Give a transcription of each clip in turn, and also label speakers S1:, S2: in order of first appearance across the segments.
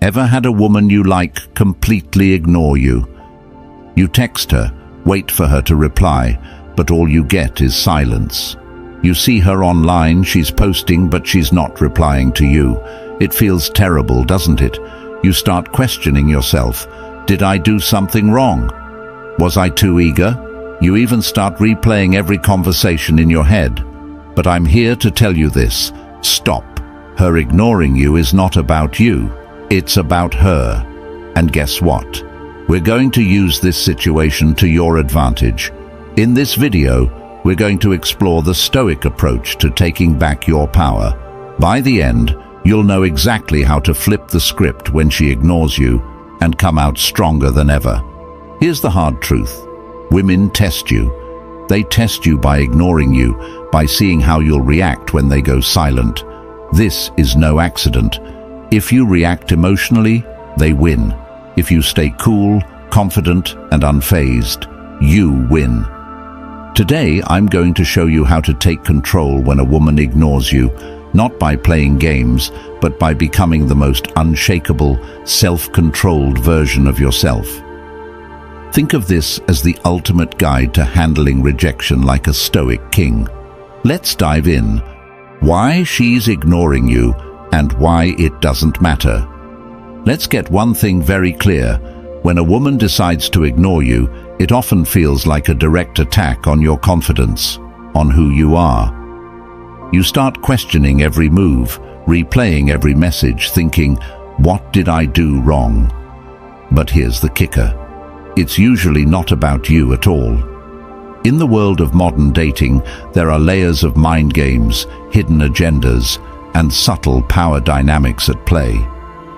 S1: Ever had a woman you like completely ignore you? You text her, wait for her to reply, but all you get is silence. You see her online, she's posting, but she's not replying to you. It feels terrible, doesn't it? You start questioning yourself. Did I do something wrong? Was I too eager? You even start replaying every conversation in your head. But I'm here to tell you this. Stop. Her ignoring you is not about you. It's about her. And guess what? We're going to use this situation to your advantage. In this video, we're going to explore the Stoic approach to taking back your power. By the end, you'll know exactly how to flip the script when she ignores you and come out stronger than ever. Here's the hard truth. Women test you. They test you by ignoring you, by seeing how you'll react when they go silent. This is no accident. If you react emotionally, they win. If you stay cool, confident, and unfazed, you win. Today, I'm going to show you how to take control when a woman ignores you, not by playing games, but by becoming the most unshakable, self-controlled version of yourself. Think of this as the ultimate guide to handling rejection like a Stoic king. Let's dive in. Why she's ignoring you and why it doesn't matter. Let's get one thing very clear. When a woman decides to ignore you, it often feels like a direct attack on your confidence, on who you are. You start questioning every move, replaying every message, thinking, what did I do wrong? But here's the kicker. It's usually not about you at all. In the world of modern dating, there are layers of mind games, hidden agendas, and subtle power dynamics at play.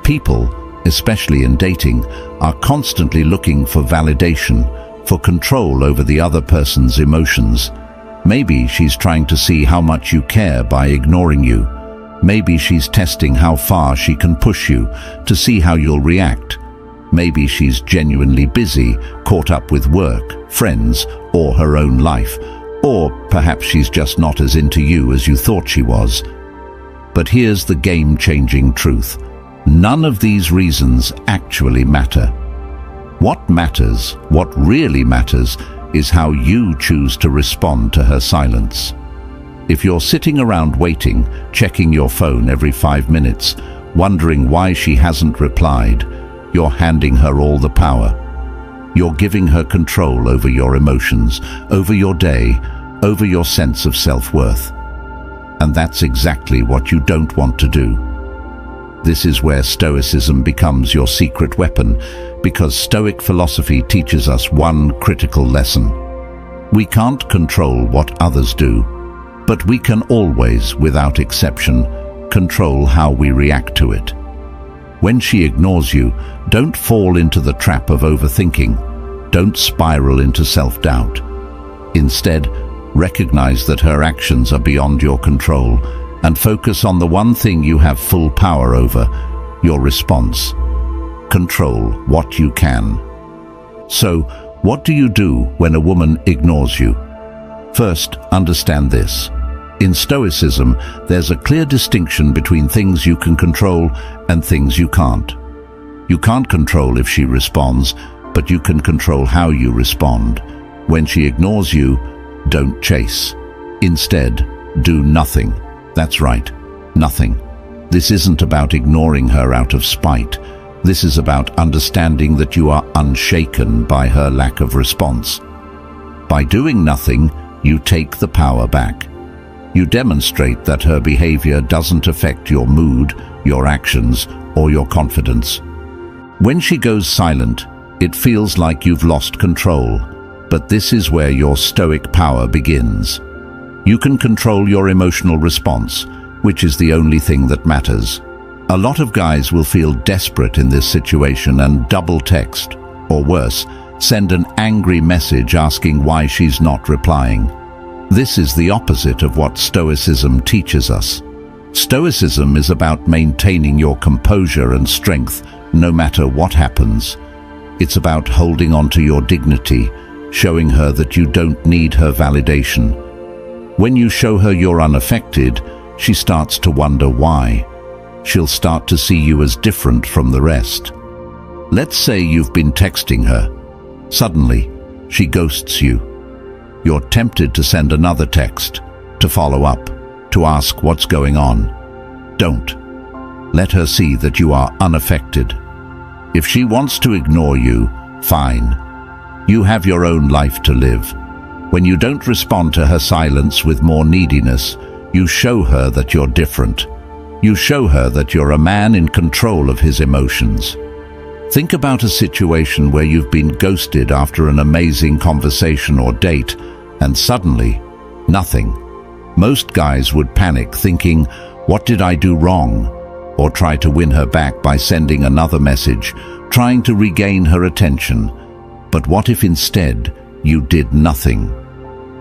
S1: People, especially in dating, are constantly looking for validation, for control over the other person's emotions. Maybe she's trying to see how much you care by ignoring you. Maybe she's testing how far she can push you to see how you'll react. Maybe she's genuinely busy, caught up with work, friends, or her own life. Or perhaps she's just not as into you as you thought she was. But here's the game-changing truth. None of these reasons actually matter. What matters, what really matters, is how you choose to respond to her silence. If you're sitting around waiting, checking your phone every 5 minutes, wondering why she hasn't replied, you're handing her all the power. You're giving her control over your emotions, over your day, over your sense of self-worth. And that's exactly what you don't want to do. This is where Stoicism becomes your secret weapon, because Stoic philosophy teaches us one critical lesson. We can't control what others do, but we can always, without exception, control how we react to it. When she ignores you, don't fall into the trap of overthinking. Don't spiral into self-doubt. Instead, recognize that her actions are beyond your control and focus on the one thing you have full power over, your response. Control what you can. So, what do you do when a woman ignores you? First, understand this. In Stoicism, there's a clear distinction between things you can control and things you can't. You can't control if she responds, but you can control how you respond. When she ignores you, don't chase. Instead, do nothing. That's right, nothing. This isn't about ignoring her out of spite. This is about understanding that you are unshaken by her lack of response. By doing nothing, you take the power back. You demonstrate that her behavior doesn't affect your mood, your actions, or your confidence. When she goes silent, it feels like you've lost control, but this is where your Stoic power begins. You can control your emotional response, which is the only thing that matters. A lot of guys will feel desperate in this situation and double text, or worse, send an angry message asking why she's not replying. This is the opposite of what Stoicism teaches us. Stoicism is about maintaining your composure and strength no matter what happens. It's about holding on to your dignity, showing her that you don't need her validation. When you show her you're unaffected, she starts to wonder why. she'll start to see you as different from the rest. Let's say you've been texting her. Suddenly, she ghosts you. You're tempted to send another text, to follow up, to ask what's going on. Don't. Let her see that you are unaffected. If she wants to ignore you, fine. You have your own life to live. When you don't respond to her silence with more neediness, you show her that you're different. You show her that you're a man in control of his emotions. Think about a situation where you've been ghosted after an amazing conversation or date, and suddenly, nothing. Most guys would panic, thinking, "What did I do wrong?" Or try to win her back by sending another message, trying to regain her attention. But what if instead you did nothing?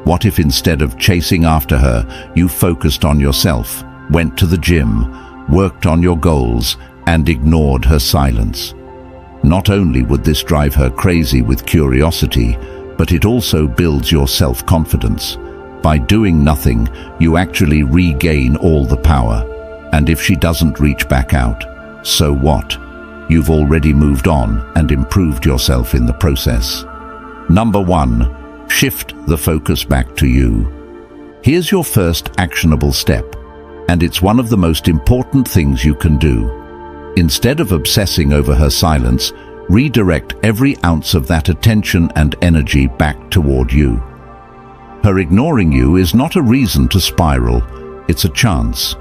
S1: What if instead of chasing after her, you focused on yourself, went to the gym, worked on your goals, and ignored her silence? Not only would this drive her crazy with curiosity, but it also builds your self-confidence. By doing nothing, you actually regain all the power. And if she doesn't reach back out, so what? You've already moved on and improved yourself in the process. Number 1, shift the focus back to you. Here's your first actionable step, and it's one of the most important things you can do. Instead of obsessing over her silence, redirect every ounce of that attention and energy back toward you. Her ignoring you is not a reason to spiral, it's a chance.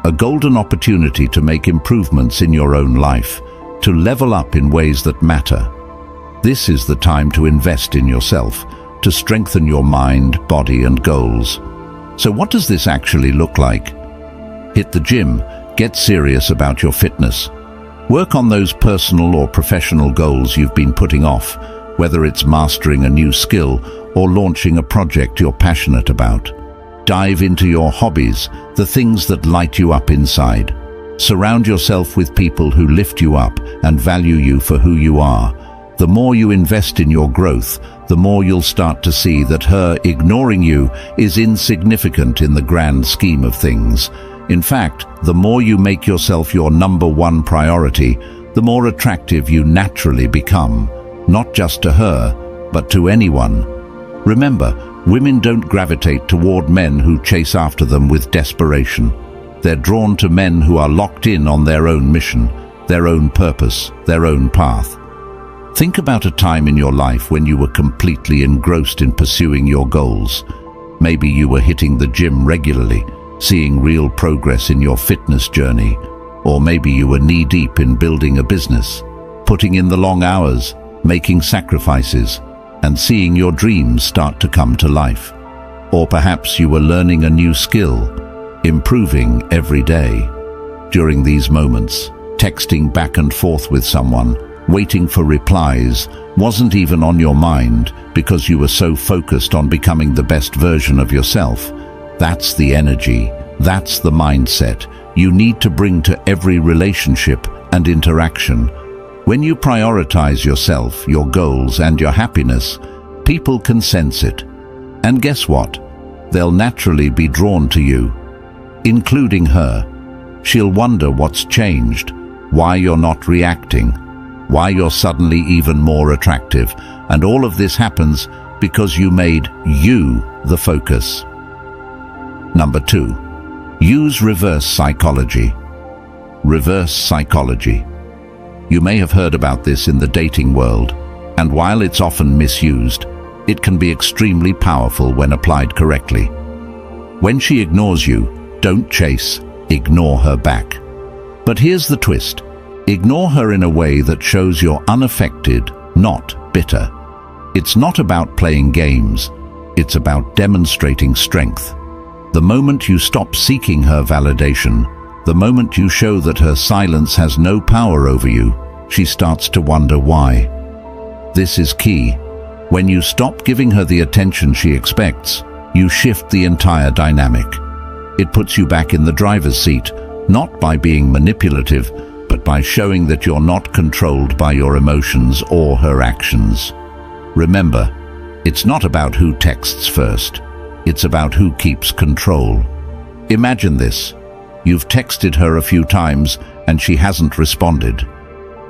S1: A golden opportunity to make improvements in your own life, to level up in ways that matter. This is the time to invest in yourself, to strengthen your mind, body, and goals. So what does this actually look like? Hit the gym, get serious about your fitness. Work on those personal or professional goals you've been putting off, whether it's mastering a new skill or launching a project you're passionate about. Dive into your hobbies, the things that light you up inside. Surround yourself with people who lift you up and value you for who you are. The more you invest in your growth, the more you'll start to see that her ignoring you is insignificant in the grand scheme of things. In fact, the more you make yourself your number 1 priority, the more attractive you naturally become, not just to her, but to anyone. Remember, women don't gravitate toward men who chase after them with desperation. They're drawn to men who are locked in on their own mission, their own purpose, their own path. Think about a time in your life when you were completely engrossed in pursuing your goals. Maybe you were hitting the gym regularly, seeing real progress in your fitness journey, or maybe you were knee-deep in building a business, putting in the long hours, making sacrifices, and seeing your dreams start to come to life. Or perhaps you were learning a new skill, improving every day. During these moments, texting back and forth with someone, waiting for replies, wasn't even on your mind because you were so focused on becoming the best version of yourself. That's the energy, that's the mindset you need to bring to every relationship and interaction. When you prioritize yourself, your goals, and your happiness, people can sense it. And guess what? They'll naturally be drawn to you, including her. She'll wonder what's changed, why you're not reacting, why you're suddenly even more attractive, and all of this happens because you made you the focus. Number 2, use reverse psychology. Reverse psychology. You may have heard about this in the dating world, and while it's often misused, it can be extremely powerful when applied correctly. When she ignores you, don't chase, ignore her back. But here's the twist. Ignore her in a way that shows you're unaffected, not bitter. It's not about playing games, it's about demonstrating strength. The moment you stop seeking her validation, the moment you show that her silence has no power over you, she starts to wonder why. This is key. When you stop giving her the attention she expects, you shift the entire dynamic. It puts you back in the driver's seat, not by being manipulative, but by showing that you're not controlled by your emotions or her actions. Remember, it's not about who texts first. It's about who keeps control. Imagine this. You've texted her a few times and she hasn't responded.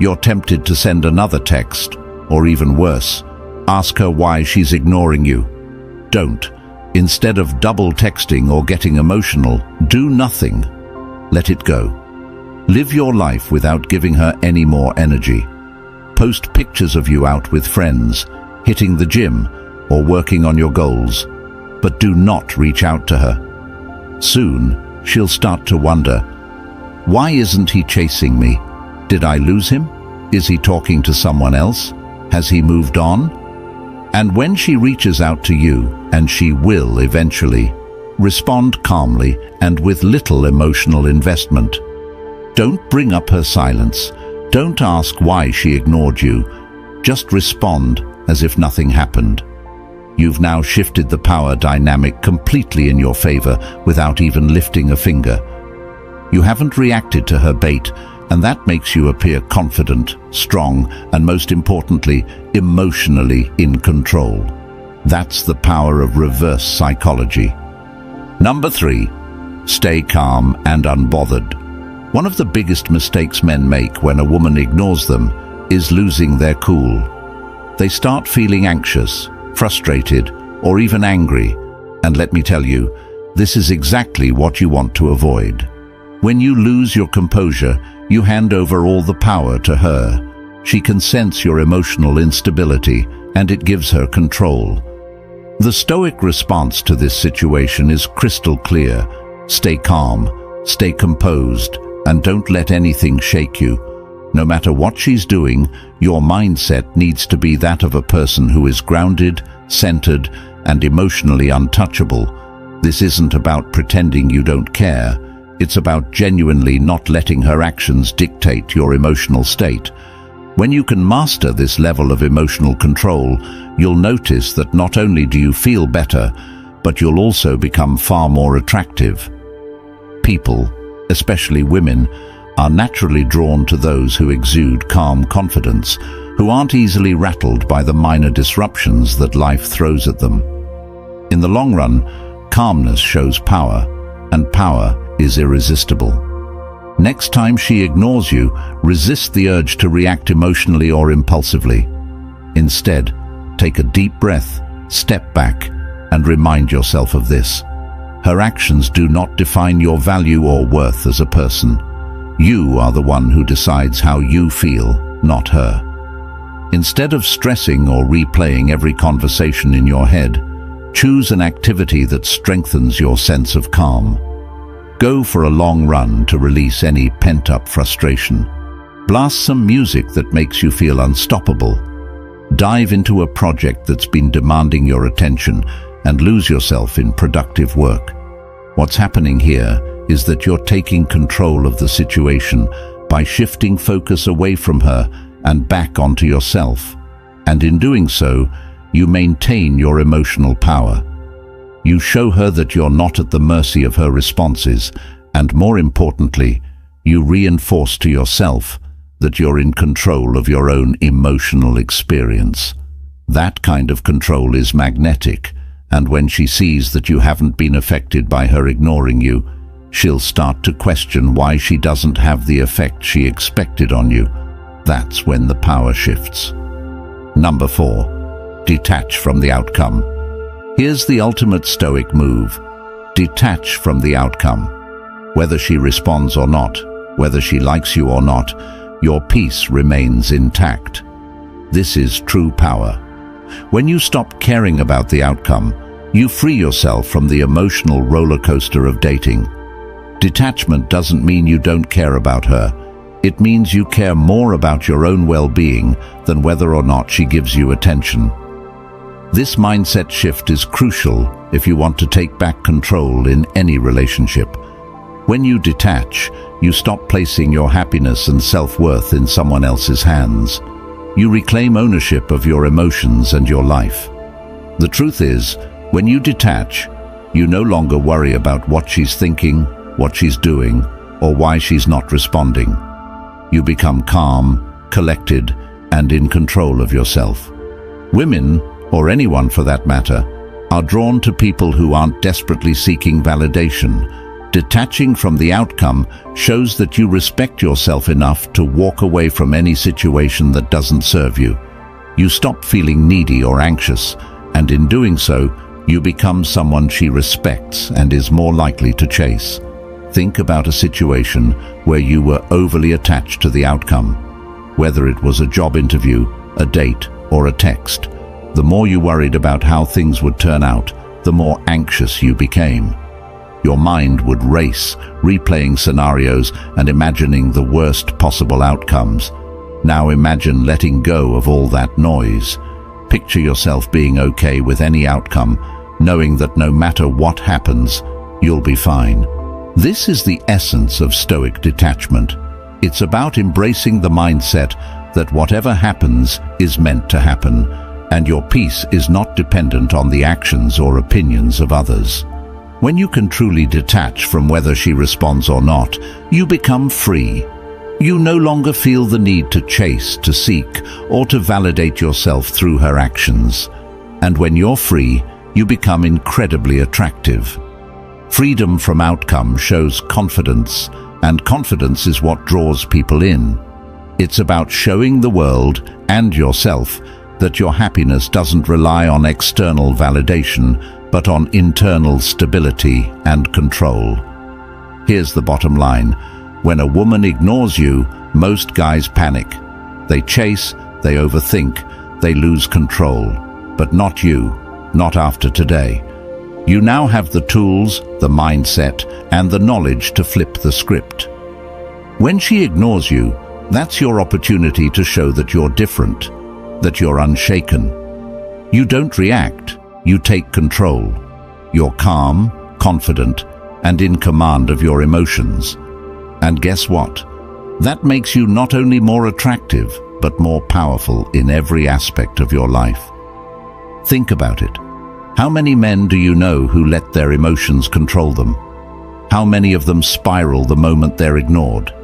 S1: You're tempted to send another text, or even worse, ask her why she's ignoring you. Don't. Instead of double texting or getting emotional, do nothing. Let it go. Live your life without giving her any more energy. Post pictures of you out with friends, hitting the gym, or working on your goals, but do not reach out to her. Soon, she'll start to wonder, why isn't he chasing me? Did I lose him? Is he talking to someone else? Has he moved on? And when she reaches out to you, and she will eventually, respond calmly and with little emotional investment. Don't bring up her silence. Don't ask why she ignored you. Just respond as if nothing happened. You've now shifted the power dynamic completely in your favor without even lifting a finger. You haven't reacted to her bait, and that makes you appear confident, strong, and most importantly, emotionally in control. That's the power of reverse psychology. Number 3, stay calm and unbothered. One of the biggest mistakes men make when a woman ignores them is losing their cool. They start feeling anxious, frustrated, or even angry. And let me tell you, this is exactly what you want to avoid. When you lose your composure, you hand over all the power to her. She can sense your emotional instability, and it gives her control. The Stoic response to this situation is crystal clear. Stay calm, stay composed, and don't let anything shake you. No matter what she's doing, your mindset needs to be that of a person who is grounded, centered, and emotionally untouchable. This isn't about pretending you don't care. It's about genuinely not letting her actions dictate your emotional state. When you can master this level of emotional control, you'll notice that not only do you feel better, but you'll also become far more attractive. People, especially women, are naturally drawn to those who exude calm confidence, who aren't easily rattled by the minor disruptions that life throws at them. In the long run, calmness shows power, and power is irresistible. Next time she ignores you, resist the urge to react emotionally or impulsively. Instead, take a deep breath, step back, and remind yourself of this. Her actions do not define your value or worth as a person. You are the one who decides how you feel, not her. Instead of stressing or replaying every conversation in your head, choose an activity that strengthens your sense of calm. Go for a long run to release any pent-up frustration. Blast some music that makes you feel unstoppable. Dive into a project that's been demanding your attention and lose yourself in productive work. What's happening here is that you're taking control of the situation by shifting focus away from her and back onto yourself. And in doing so, you maintain your emotional power. You show her that you're not at the mercy of her responses, and more importantly, you reinforce to yourself that you're in control of your own emotional experience. That kind of control is magnetic, and when she sees that you haven't been affected by her ignoring you, she'll start to question why she doesn't have the effect she expected on you. That's when the power shifts. Number 4, detach from the outcome. Here's the ultimate Stoic move. Detach from the outcome. Whether she responds or not, whether she likes you or not, your peace remains intact. This is true power. When you stop caring about the outcome, you free yourself from the emotional roller coaster of dating. Detachment doesn't mean you don't care about her. It means you care more about your own well-being than whether or not she gives you attention. This mindset shift is crucial if you want to take back control in any relationship. When you detach, you stop placing your happiness and self-worth in someone else's hands. You reclaim ownership of your emotions and your life. The truth is, when you detach, you no longer worry about what she's thinking, what she's doing, or why she's not responding. You become calm, collected, and in control of yourself. Women, or anyone for that matter, are drawn to people who aren't desperately seeking validation, Detaching from the outcome shows that you respect yourself enough to walk away from any situation that doesn't serve you. You stop feeling needy or anxious, and in doing so, you become someone she respects and is more likely to chase. Think about a situation where you were overly attached to the outcome. Whether it was a job interview, a date, or a text, the more you worried about how things would turn out, the more anxious you became. Your mind would race, replaying scenarios and imagining the worst possible outcomes. Now imagine letting go of all that noise. Picture yourself being okay with any outcome, knowing that no matter what happens, you'll be fine. This is the essence of Stoic detachment. It's about embracing the mindset that whatever happens is meant to happen, and your peace is not dependent on the actions or opinions of others. When you can truly detach from whether she responds or not, you become free. You no longer feel the need to chase, to seek, or to validate yourself through her actions. And when you're free, you become incredibly attractive. Freedom from outcome shows confidence, and confidence is what draws people in. It's about showing the world and yourself that your happiness doesn't rely on external validation, but on internal stability and control. Here's the bottom line. When a woman ignores you, most guys panic. They chase, they overthink, they lose control. But not you, not after today. You now have the tools, the mindset, and the knowledge to flip the script. When she ignores you, that's your opportunity to show that you're different, that you're unshaken. You don't react, you take control. You're calm, confident, and in command of your emotions. And guess what? That makes you not only more attractive, but more powerful in every aspect of your life. Think about it. How many men do you know who let their emotions control them? How many of them spiral the moment they're ignored?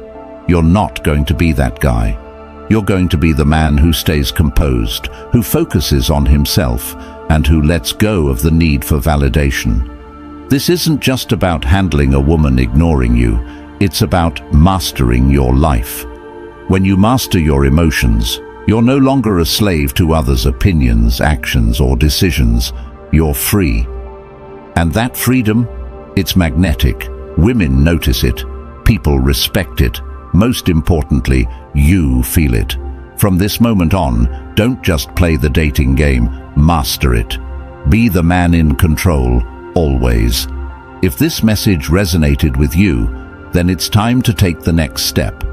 S1: You're not going to be that guy. You're going to be the man who stays composed, who focuses on himself, and who lets go of the need for validation. This isn't just about handling a woman ignoring you, it's about mastering your life. When you master your emotions, you're no longer a slave to others' opinions, actions, or decisions. You're free. And that freedom, it's magnetic. Women notice it. People respect it. Most importantly, you feel it. From this moment on, don't just play the dating game, master it. Be the man in control, always. If this message resonated with you, then it's time to take the next step.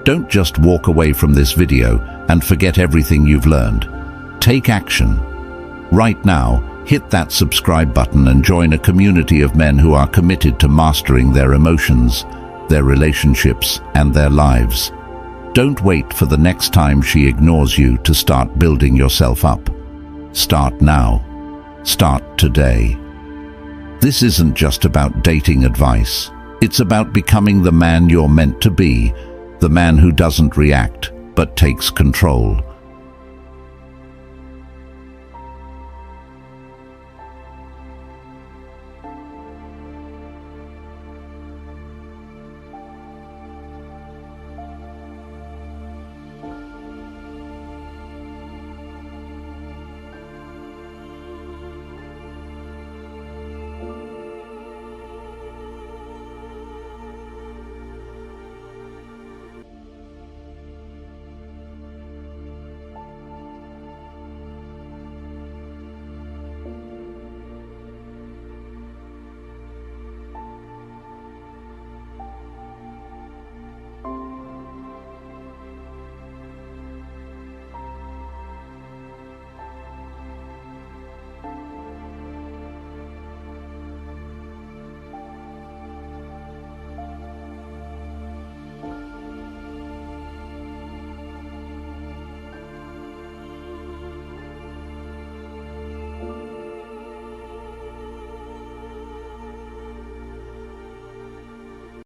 S1: Don't just walk away from this video and forget everything you've learned. Take action. Right now, hit that subscribe button and join a community of men who are committed to mastering their emotions, their relationships, and their lives. Don't wait for the next time she ignores you to start building yourself up. Start now. Start today. This isn't just about dating advice. It's about becoming the man you're meant to be, the man who doesn't react, but takes control.